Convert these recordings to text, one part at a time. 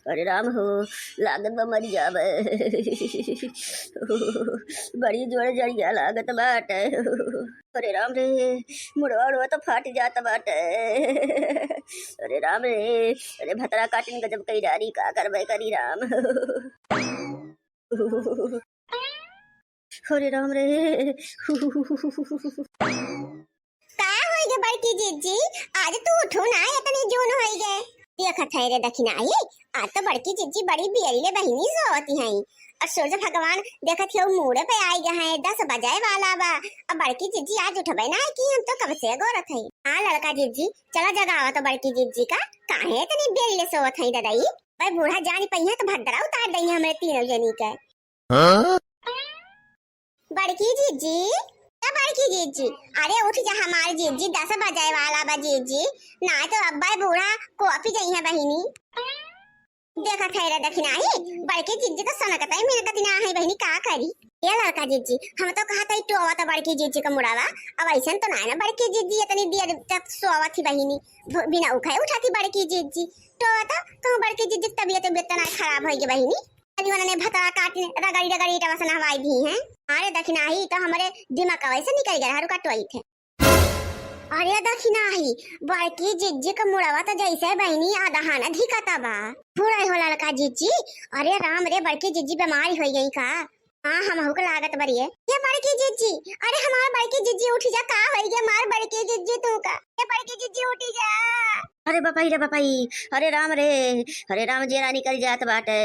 अरे राम हो, लागत बा मर जावे। बड़ी जोर जड़िया लागत बाटे। अरे राम रे, मुड़वा उड़वा तो फाट जात बाटे। अरे राम रे, अरे भतरा काटिन गजब कई डारी, का करबे करी राम। अरे राम रे। का होई गे बड़की जीजी, आज तू उठो ना, इतनी जून होई गे। देखत है रे दखिना आई, आज तो बड़की जीजी बड़ी बियले बहिनी सोती हैं। और सूरज भगवान देखत हो मुड़े पे आई गए हैं, 10 बजाए वाला बा। अब बड़की जीजी आज उठबे ना कि हम तो कब से गोरत है। हां लड़का जीजी, चला जगावा तो बड़की जीजी का, काहे इतनी बियले सोत है दादाई। भाई बूढ़ा जानी पहिया तो भद्रा उतार दई हमरे तीनों जनी के। बड़की जीजी, बड़की जीजी, अरे उठ जा हमारी जीजी, 10 बजाए वाला बा जीजी। ना तो अब्बा बूढ़ा कॉफी गई है बहिनी। देखा खैर दखिना ही, बड़की जीजी तो सनकता है मेरे कतिना है बहिनी, का करी। ये लड़का जीजी, हम तो कहा था टोवा तो बड़की जीजी का मुड़ावा। अब ऐसा तो ना बड़की जीजी इतनी देर तक सोवा थी बहिनी, बिना उठाए उठाती बड़की जीजी। टोवा तो बड़की जीजी तबीयत बेतना खराब हो गई बहिनी। ने भतरा काटने रगड़ी रगड़ी टवसन हवाई भी हैं। अरे दखिना ही तो हमारे दिमाग वैसे निकल गया हरू कटवाई थे। अरे दखिना ही, बड़की जीजी का मुड़ावा तो जैसे बहनी आधाना धिकाता बा। बुरा हो लड़का जीजी। अरे राम रे, बड़की जीजी बीमारी हो गई का। हाँ हम हुक लागत बरी है। ये बड़की जीजी, अरे हमारा बड़की जीजी उठी जा, का हो गया मार बड़की जीजी तू का। ये बड़की जीजी उठी जा। अरे बापाई रे बापाई, अरे राम रे, अरे राम जेरा निकल जात बाटे।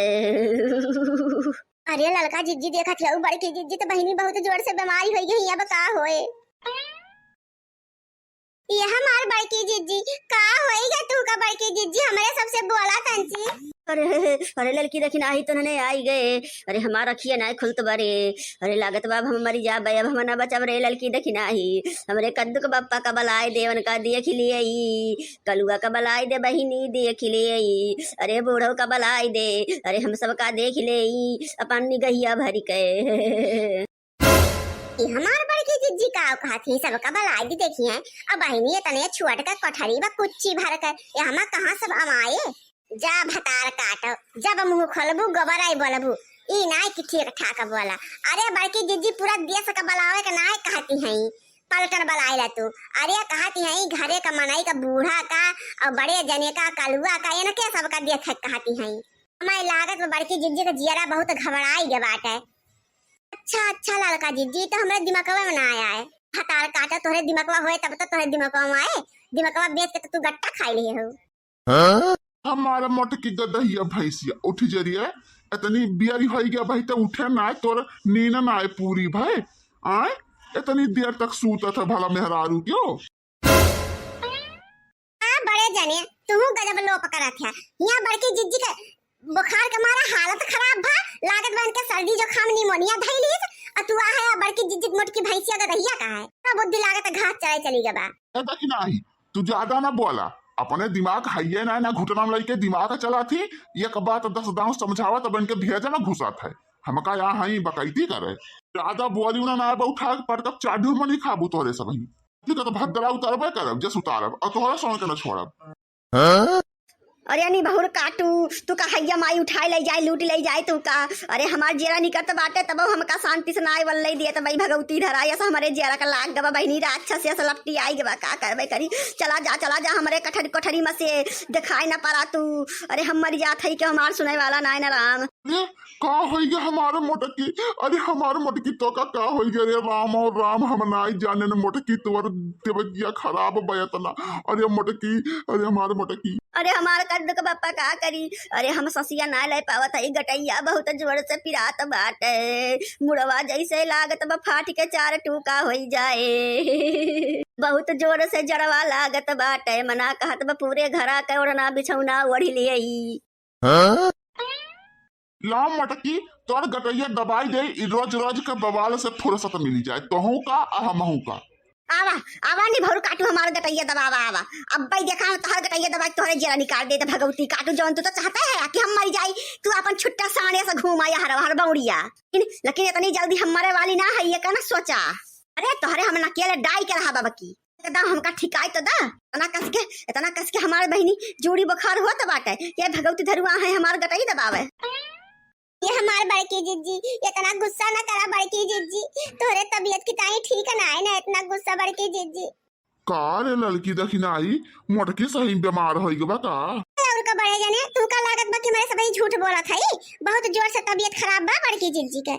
अरे लड़का जीजी देखा थे बड़की जीजी तो बहनी बहुत जोर से बीमारी हो गई, अब का होए। ये हमार बड़की जीजी, का होएगा तू का बड़की जीजी, हमारे सबसे बोला तंची। अरे लड़की दखिना ही तो नने आई गए। अरे हमारा खिया ना खुलत बारे। अरे लागत बाब हम मरी जा बे, अब हम ना बचब रे लड़की दखिना ही। हमरे कद्दू का बप्पा का बलाय देवन का दिए खिलिए, कलुआ का बलाय दे बहिनी दिए खिलिए, अरे बूढ़ो का बलाय दे, अरे हम सब का देख ले अपन निगहिया भरी के। हमार बड़की जीजी का कहती सब का बलाई दी देखी है। अब बहिनी तने छुअट का कठरी बा कुच्ची भर कर, ये हम कहां सब अमाए। जा भतार काटो, जब मुंह खोलबू गोबर आई बोलबू, ई नाय कि ठीक ठाक बोला। अरे बड़की जीजी पूरा देश का बलावे का नाय कहती हैं, पलटन बलाई ला तू। अरे कहती हैं घरे का मनाई का बूढ़ा का और बड़े जने का कलुआ का, ये के सब का देख कहती हैं। हमारी लागत में बड़की जीजी का जियरा बहुत घबराई गया बाटे। अच्छा लड़का जीजी, तो हमारे दिमागवा में ना आया है। हतार काटा तोहरे दिमागवा होए तब तो तोहरे दिमागवा में आए। दिमागवा बेच के तो तू गट्टा खाई लिए हो। हमारा मोटकी गदहिया भैंसिया उठ जरिए, इतनी बियारी हो गया भाई तो उठे ना, तोर नींद ना आए पूरी भाई। आए इतनी देर तक सूता था भला मेहरारू क्यों। बड़े जने तू गजब लोप करा था। यहाँ बड़की जीजी का बुखार के मारा हालत खराब भा, लागत बन के सर्दी जुकाम निमोनिया धइली। आ तू आ है बड़की जीजी मोटकी भैंसिया का दहिया का है, तब बुद्धि लागत घास चढ़ाई चली गबा। ऐसा कि नहीं, तू ज्यादा ना बोला, अपने दिमाग हाइये ना घुटना में लेके दिमाग चला थी। एक बात 10 दांव समझावा तब इनके भेजा ना घुसा था। हमका यहाँ हाई बकैती करे, ज्यादा बोली ना उठा पर तब चाडू में नहीं खाबू तोरे सब ही। ठीक है तो भद्रा उतारबे करब, जस उतारब और तोहरा सोन के ना छोड़ब। अरे नहीं बहुर काटू, तू का हैया माई उठाई ले जाए लूट ले जाए तू का। अरे हमार जेरा निकट बाटे तब हमका शांति से नाय वल दिए तो भाई भगवती धराई ऐसा हमारे जेरा का लाग गवा बहनी राक्षस से लपटी आई गवा, का करबे करी। चला जा हमारे कठरी में से दिखाई ना पारा तू। अरे हम मर जात है कि हमार सुनाई वाला नाय ना राम। का होइगे हमारे मोटकी, अरे हमारे मोटकी तो का होइगे रे राम और राम, हम नाई जाने न मोटकी तोर देवजिया खराब बयतना। अरे मोटकी, अरे हमारे मोटकी, अरे हमारा कद्दू का बप्पा का करी। अरे हम ससिया ना ले पावत है, गटैया बहुत जोर से पिरात बाटे, मुड़वा जैसे लागत बा फाट के 4 टूका हो जाए। बहुत जोर से जड़वा लागत बाटे, मना कहत बा पूरे घरा के ओढ़ना बिछौना ओढ़ी लिए। लाम मटकी तोर गटैया दबाई दे, रोज रोज के बवाल से फुर्सत मिली जाए तोहू का हमहू का। आवा नहीं भरू काटू हमारा गटैया दबावा आवा। अब भाई देखा तोहर गटैया दबा तोहरे जेरा निकाल दे, भगवती काटू जौन तू तो चाहता है कि हम मर जाई, तू अपन छुट्टा सामने से घूमा या हर बौड़िया। लेकिन इतनी जल्दी हमारे वाली ना है ये का ना सोचा। अरे तोहरे हम अकेले डाई के रहा बाबा की, दाम हमका ठिकाई तो दा। इतना कस के हमारे बहनी जोड़ी बुखार हो तो बाटे ये भगवती धरुआ है हमार गटई दबावे। ये हमार बड़की जीजी इतना गुस्सा ना करा बड़की जीजी, तोरे तबीयत की ताई ठीक है ना इतना गुस्सा बड़की जीजी। का रे लड़की दखिनाई मोटकी सही बीमार हो गई का? और का बड़े जने तू का लागत बा कि मेरे सब झूठ बोला था, बहुत जोर से तबीयत खराब बा बड़की जीजी के।